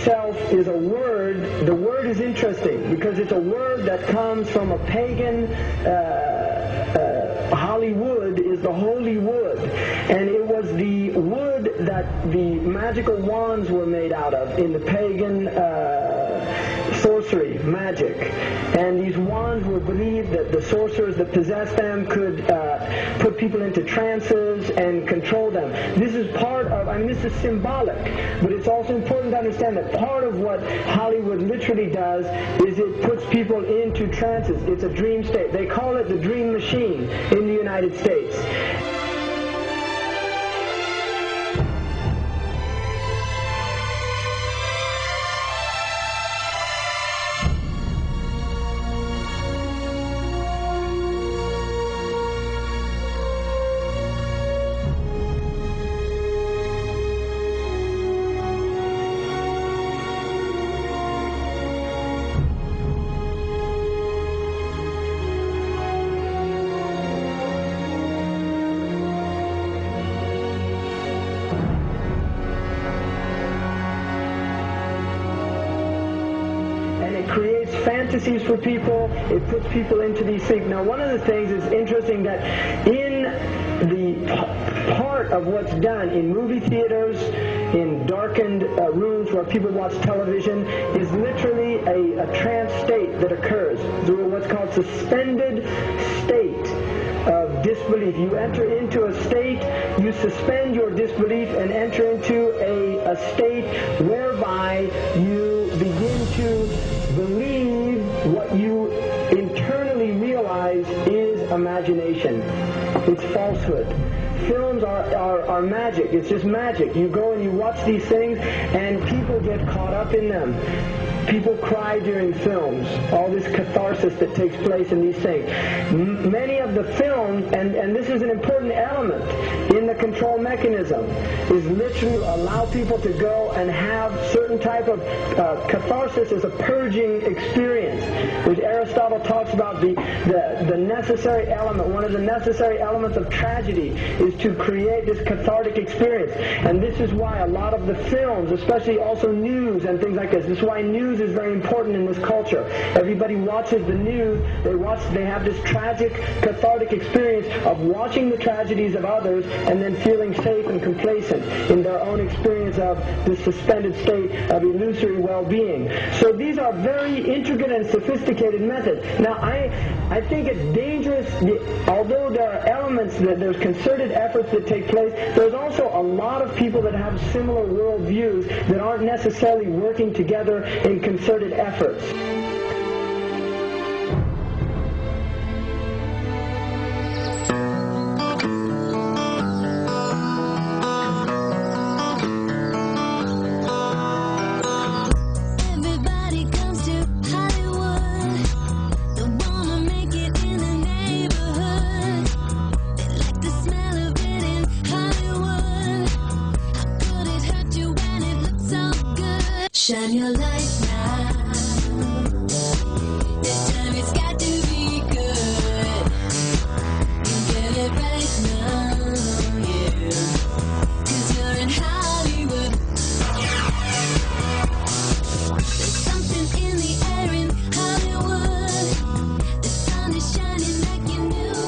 itself is a word. The word is interesting because it's a word that comes from a pagan. Hollywood is the holy wood, and it was the wood that the magical wands were made out of in the pagan sorcery, magic. And these wands were believed that the sorcerers that possessed them could put people into trances and control them. This is part of, this is symbolic, but it's also important to understand that part of what Hollywood literally does is it puts people into trances. It's a dream state. They call it the dream machine in the United States. Creates fantasies for people. It puts people into these things. Now, one of the things is interesting that in the part of what's done in movie theaters, in darkened rooms where people watch television, is literally a trance state that occurs through what's called suspended state of disbelief. You enter into a state, you suspend your disbelief and enter into a state whereby you begin to believe what you internally realize is imagination. It's falsehood. Films are magic. It's just magic. You go and you watch these things and people get caught up in them. People cry during films. All this catharsis that takes place in these things. Many of the films, and this is an important element in the control mechanism, is literally allow people to go and have certain type of catharsis as a purging experience, which Aristotle talks about the necessary element. One of the necessary elements of tragedy is to create this cathartic experience. And this is why a lot of the films, especially also news and things like this is why news is very important in this culture. Everybody watches the news. They have this tragic, cathartic experience of watching the tragedies of others and then feeling safe and complacent in their own experience of this suspended state of illusory well-being. So these are very intricate and sophisticated methods. Now, I think it's dangerous, although there are elements that there's concerted efforts that take place, there's also a lot of people that have similar worldviews that aren't necessarily working together in concerted efforts. Shine your light now. This time it's got to be good. You get it right now, yeah. 'Cause you're in Hollywood. There's something in the air in Hollywood. The sun is shining like you knew.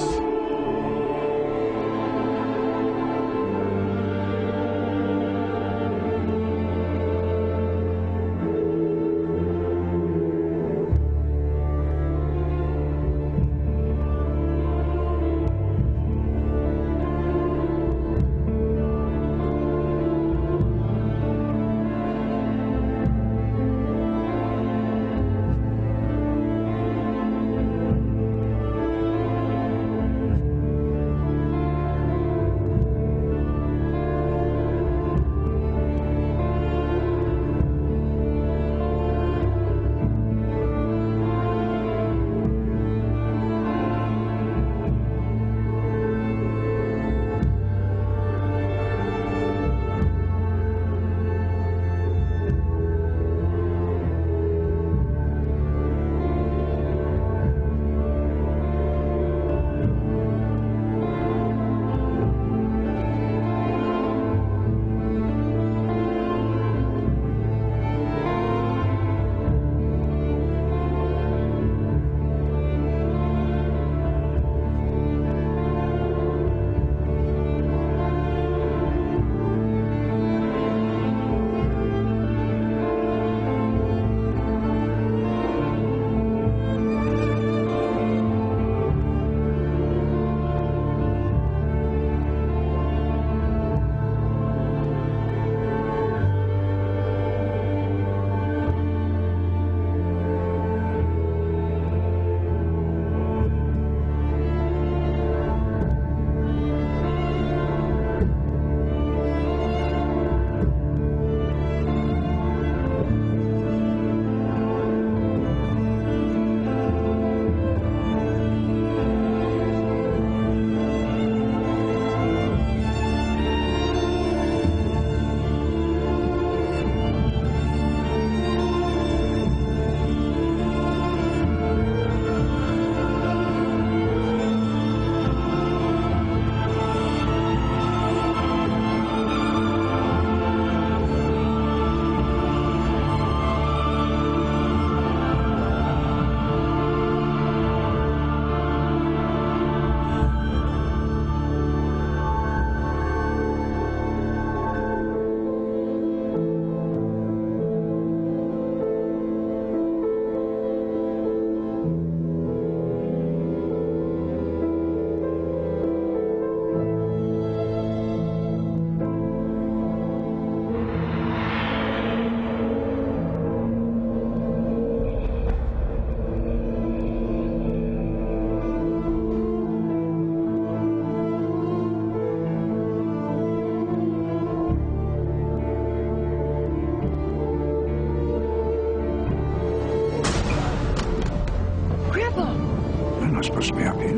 supposed to be up here.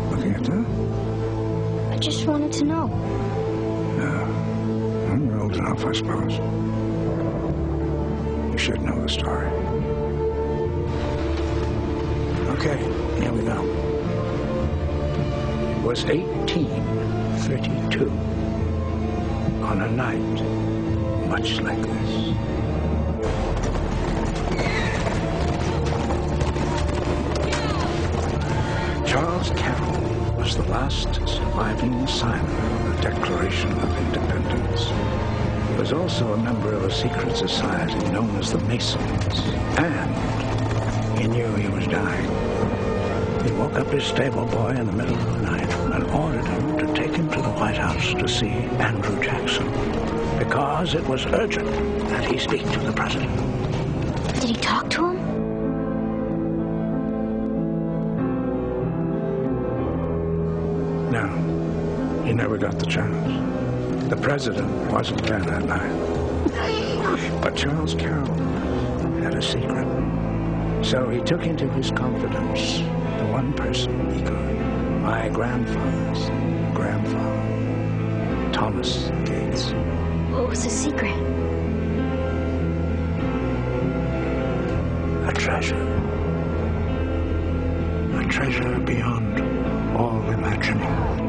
Looking at that? I just wanted to know. No. Well, you're old enough, I suppose. You should know the story. Okay, here we go. It was 1832. On a night much like this. Charles Carroll was the last surviving signer of the Declaration of Independence. He was also a member of a secret society known as the Masons, and he knew he was dying. He woke up his stable boy in the middle of the night and ordered him to take him to the White House to see Andrew Jackson, because it was urgent that he speak to the president. Did he talk to him? No, he never got the chance. The president wasn't there that night. But Charles Carroll had a secret. So he took into his confidence the one person he could. My grandfather's grandfather, Thomas Gates. What was his secret? A treasure. A treasure beyond all imagining.